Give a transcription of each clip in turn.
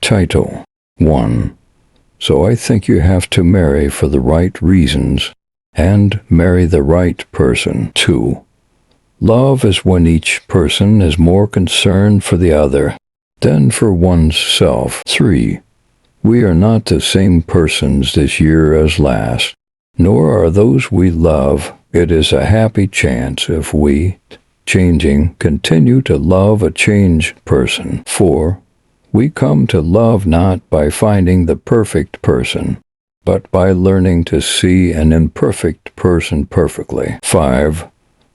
Title 1. So I think you have to marry for the right reasons and marry the right person. 2. Love is when each person is more concerned for the other than for oneself. 3. We are not the same persons this year as last, nor are those we love. It is a happy chance if we, changing, continue to love a changed person. 4. We come to love not by finding the perfect person, but by learning to see an imperfect person perfectly. 5.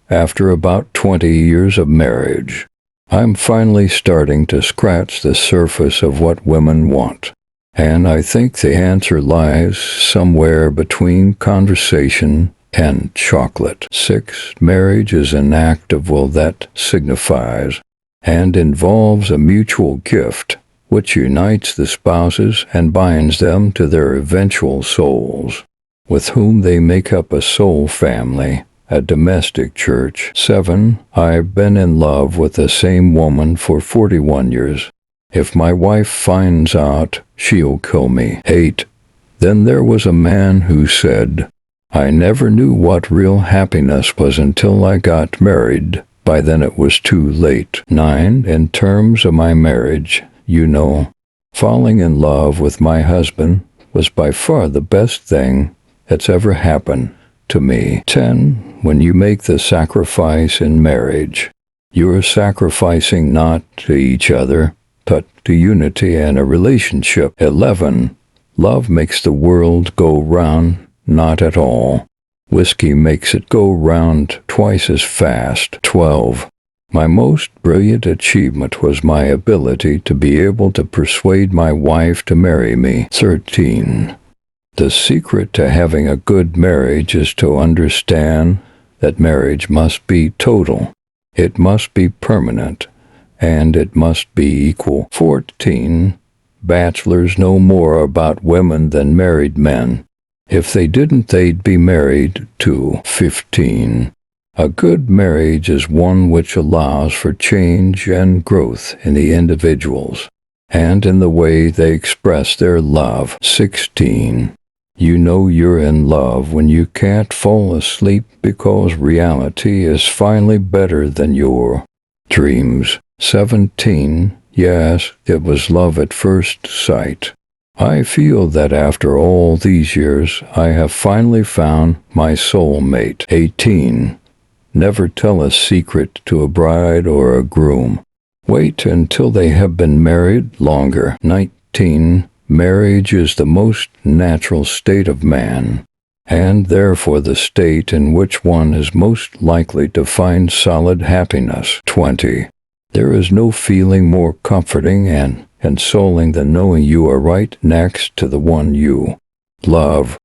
After about 20 years of marriage, I'm finally starting to scratch the surface of what women want. And I think the answer lies somewhere between conversation and chocolate. 6. Marriage is an act of will that signifies and involves a mutual gift which unites the spouses and binds them to their eventual souls, with whom they make up a soul family, a domestic church. 7. I've been in love with the same woman for 41 years. If my wife finds out, she'll kill me. 8. Then there was a man who said, I never knew what real happiness was until I got married. By then it was too late. 9. In terms of my marriage, you know, falling in love with my husband was by far the best thing that's ever happened to me. 10. When you make the sacrifice in marriage, you're sacrificing not to each other, but to unity and a relationship. 11. Love makes the world go round, not at all. Whiskey makes it go round twice as fast. 12. My most brilliant achievement was my ability to be able to persuade my wife to marry me. 13. The secret to having a good marriage is to understand that marriage must be total, it must be permanent, and it must be equal. 14. Bachelors know more about women than married men. If they didn't, they'd be married too. 15. A good marriage is one which allows for change and growth in the individuals and in the way they express their love. 16. You know you're in love when you can't fall asleep because reality is finally better than your dreams. 17. Yes, it was love at first sight. I feel that after all these years, I have finally found my soulmate. 18. Never tell a secret to a bride or a groom. Wait until they have been married longer. 19. Marriage is the most natural state of man, and therefore the state in which one is most likely to find solid happiness. 20. There is no feeling more comforting and consoling than knowing you are right next to the one you love.